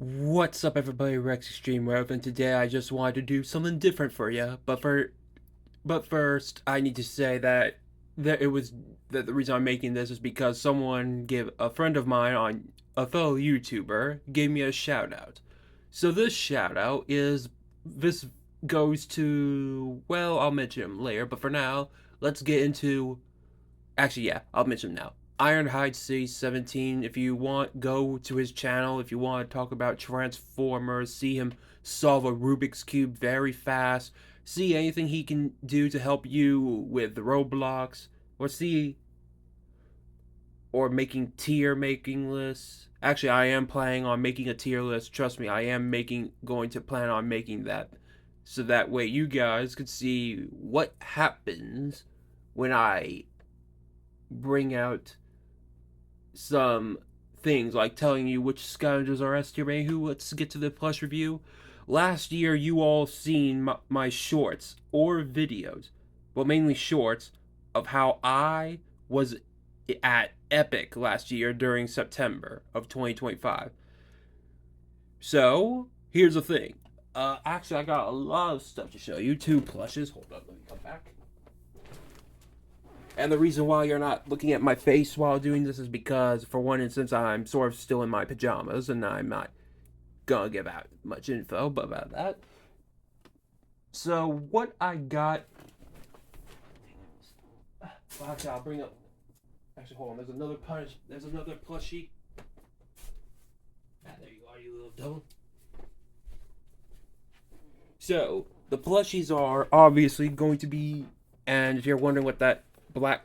What's up, everybody? Rex Extreme Rev, and today I just wanted to do something different for you. But first, I need to say that it was that the reason I'm making this is because someone gave a friend of mine on a fellow YouTuber gave me a shout out. So this shout out is this goes to, well, I'll mention him later. But for now, let's get into. Actually, yeah, I'll mention him now. Ironhide C17. If you want, go to his channel. If you want to talk about Transformers, see him solve a Rubik's Cube very fast, see anything he can do to help you with Roblox, or see, or making tier making lists. Actually, I am planning on making a tier list. Trust me, I am going to plan on making that. So that way you guys could see what happens when I bring out some things like telling you which scoundrels are S tier. Who, let's get to the Plush review. Last year, you all seen my shorts or videos, well, mainly shorts, of how I was at Epic last year during September of 2025. So, here's the thing. Actually, I got a lot of stuff to show you. Two plushes. Hold up, let me come back. And the reason why you're not looking at my face while doing this is because, for one instance, I'm sort of still in my pajamas and I'm not gonna give out much info about that. So, what I got. Well, actually, I'll bring up. Actually, hold on. There's another punch. There's another plushie. Ah, there you are, you little devil. So, the plushies are obviously going to be. And if you're wondering what that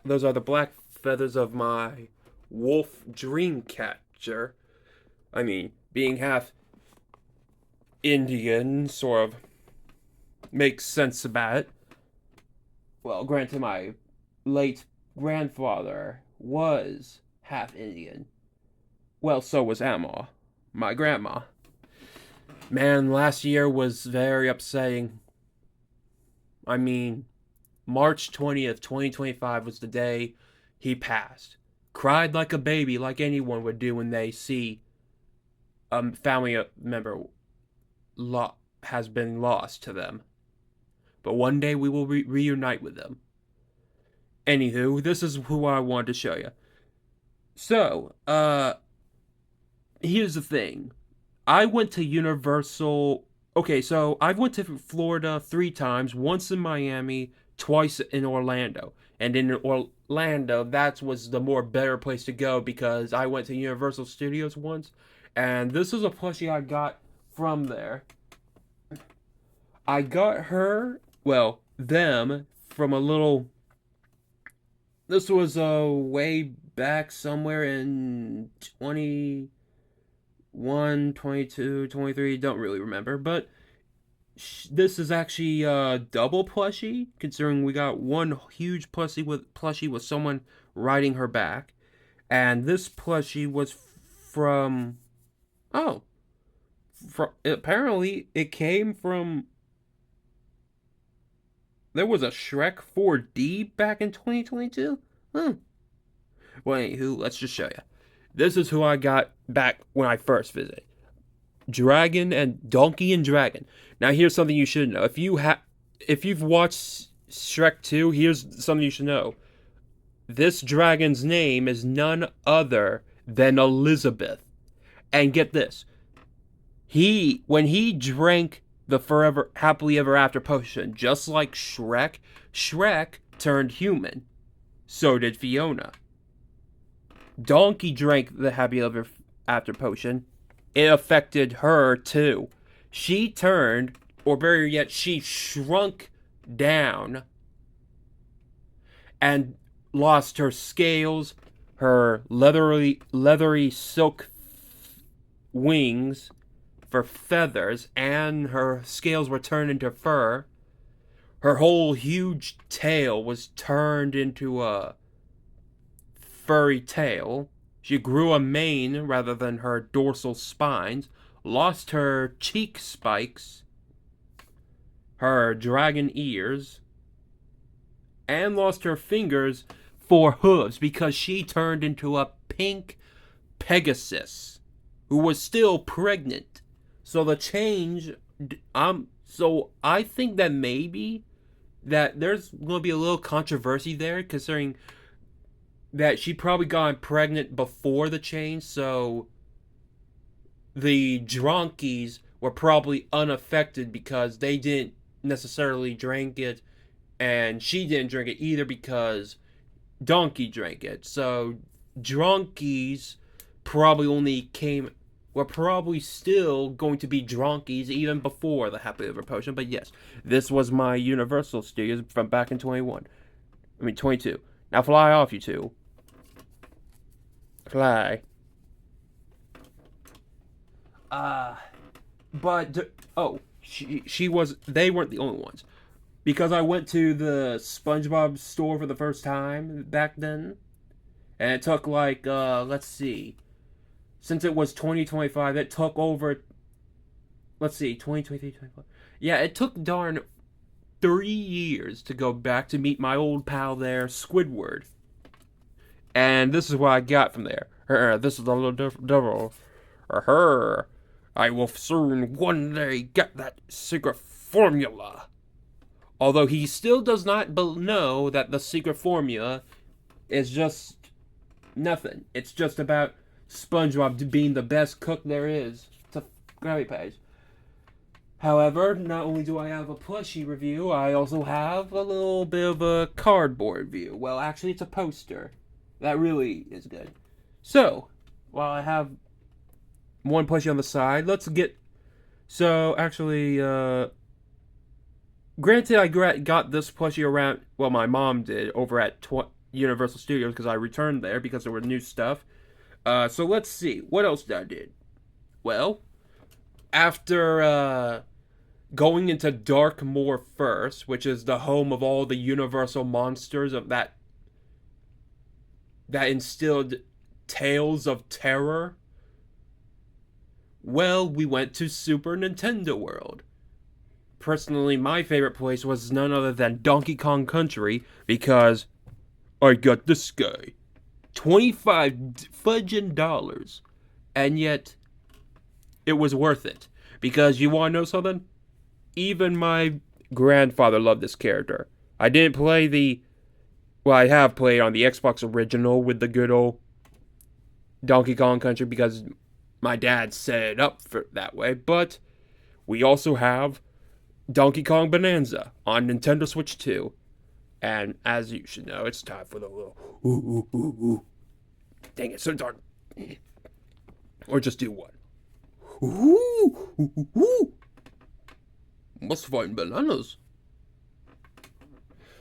those are the black feathers of my wolf dream catcher. I mean, being half Indian sort of makes sense about it. Well, granted, my late grandfather was half Indian. Well, so was Amma, my grandma. Man, last year was very upsetting. I mean, March 20th, 2025 was the day he passed. Cried like a baby, like anyone would do when they see a family member has been lost to them. But one day we will reunite with them. Anywho, this is who I wanted to show you. So, here's the thing. I went to Universal. Okay, so I've went to Florida 3 times, once in Miami, twice in Orlando. And in Orlando, that was the more better place to go because I went to Universal Studios once. And this is a plushie I got from there. I got them, from a little. This was way back somewhere in 21, 22, 23. Don't really remember. But this is actually a double plushie, considering we got one huge plushie with someone riding her back, and this plushie was from. Oh, apparently it came from. There was a Shrek 4D back in 2022. Huh. Well, anywho, let's just show you. This is who I got back when I first visited. Dragon and Donkey and Dragon. Now here's something you should know. If you've watched Shrek 2, here's something you should know. This dragon's name is none other than Elizabeth. And get this. When he drank the forever happily ever after potion, just like Shrek turned human. So did Fiona. Donkey drank the happy ever after potion. It affected her too. She turned, or better yet, she shrunk down and lost her scales, her leathery silk wings for feathers, and her scales were turned into fur. Her whole huge tail was turned into a furry tail. She grew a mane rather than her dorsal spines, lost her cheek spikes, her dragon ears, and lost her fingers for hooves because she turned into a pink Pegasus who was still pregnant So the change, so I think that maybe that there's going to be a little controversy there, considering that she probably got pregnant before the change, so the Dronkies were probably unaffected because they didn't necessarily drink it, and she didn't drink it either because Donkey drank it. So Dronkies probably only came were probably still going to be Dronkies even before the Happy Liver Potion. But yes, this was my Universal Studios from back in 21. I mean 22. Now fly off, you two. Fly. Uh but oh, she was they weren't the only ones. Because I went to the SpongeBob store for the first time back then, and it took like let's see, since it was 2025, it took over, let's see, 2023, 24. Yeah, it took darn 3 years to go back to meet my old pal there, Squidward. And this is what I got from there. This is the little devil. Her. I will soon one day get that secret formula. Although he still does not know that the secret formula is just nothing. It's just about SpongeBob being the best cook there is to Krabby Patty. However, not only do I have a plushie review, I also have a little bit of a cardboard view. Well, actually, it's a poster. That really is good. So, while I have one plushie on the side, let's get... So, actually, granted, I got this plushie around... Well, my mom did over at Universal Studios because I returned there because there was new stuff. So let's see. What else did I did? Well, after going into Darkmoor first, which is the home of all the Universal monsters of that instilled tales of terror, well, we went to Super Nintendo World. Personally, my favorite place was none other than Donkey Kong Country because I got this guy. $25 fudging, and yet it was worth it. Because you want to know something? Even my grandfather loved this character. I didn't play I have played on the Xbox original with the good old Donkey Kong Country because my dad set it up for that way, but we also have Donkey Kong Bonanza on Nintendo Switch 2. And as you should know, it's time for the little ooh, ooh, ooh, ooh. Dang it, so darn. Or just do one. Ooh, ooh, ooh, ooh. Must find bananas.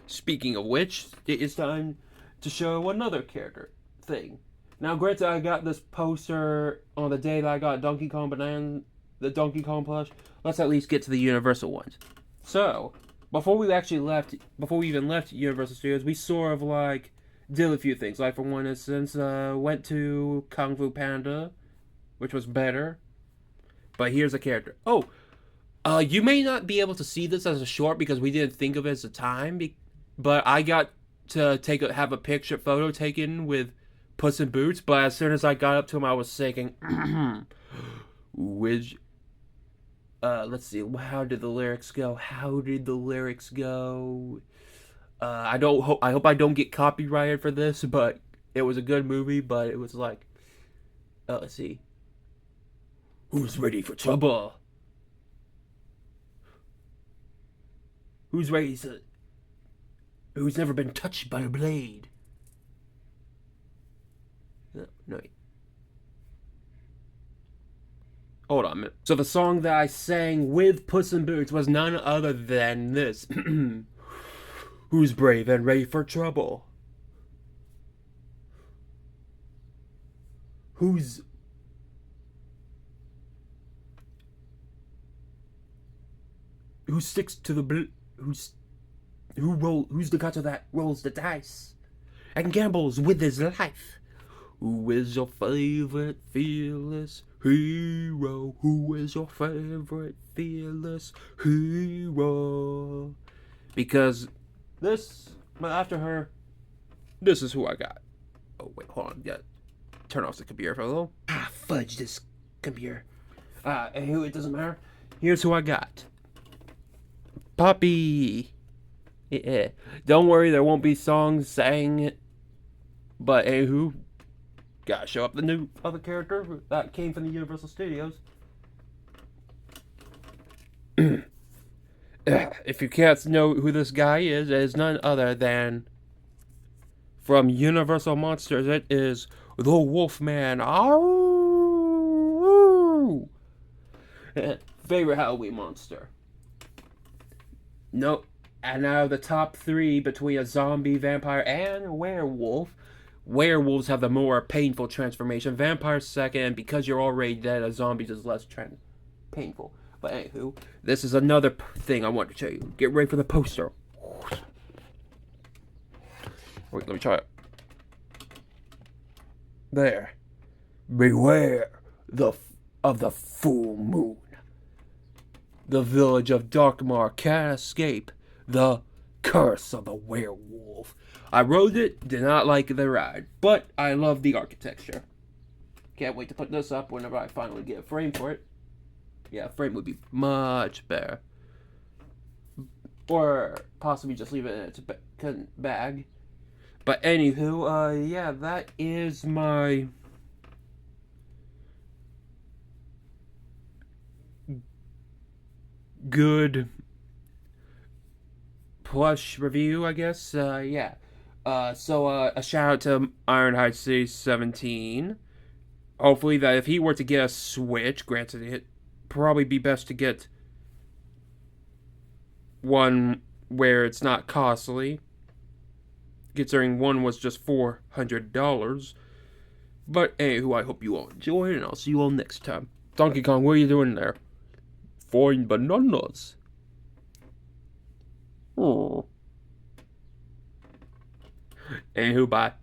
Speaking of which, it is time to show another character thing. Now, granted, I got this poster on the day that I got Donkey Kong Banana, the Donkey Kong plush. Let's at least get to the Universal ones. So, before we even left Universal Studios, we sort of like did a few things. Like for one instance, went to Kung Fu Panda, which was better. But here's a character. Oh, you may not be able to see this as a short because we didn't think of it as a time. But I got to have a picture photo taken with Puss in Boots. But as soon as I got up to him, I was thinking, which. Let's see. How did the lyrics go? I hope I don't get copyrighted for this, but it was a good movie. But it was like, let's see. Who's ready for trouble? Who's never been touched by a blade? No. Hold on a minute. So the song that I sang with Puss in Boots was none other than this. Who's brave and ready for trouble? Who sticks to the who's the guy that rolls the dice and gambles with his life? Who is your favorite fearless hero? Who is your favorite fearless hero? Because after her, this is who I got. Oh wait, hold on, turn off the computer for a little. Fudge this computer. Who it doesn't matter. Here's who I got. Puppy. Yeah. Don't worry, there won't be songs sang. But who gotta show up the new other character that came from the Universal Studios. If you can't know who this guy is, it is none other than from Universal Monsters. It is the Wolfman. Ow! Favorite Halloween monster. No, and now the top three between a zombie, vampire, and a werewolf. Werewolves have the more painful transformation. Vampires second, and because you're already dead, a zombie is less painful. But anywho, this is another thing I want to show you. Get ready for the poster. Wait, let me try it. There. Beware of the full moon. The village of Darkmar can't escape the curse of the werewolf. I rode it, did not like the ride, but I love the architecture. Can't wait to put this up whenever I finally get a frame for it. Yeah, a frame would be much better. Or possibly just leave it in its bag. But anywho, yeah, that is my good plush review, I guess. Yeah. So a shout out to Ironhide City 17. Hopefully that if he were to get a Switch, granted it'd probably be best to get one where it's not costly, considering one was just $400. But anywho, I hope you all enjoyed, and I'll see you all next time. Donkey Kong, what are you doing there? Fine bananas. Oh. Anywho, bye.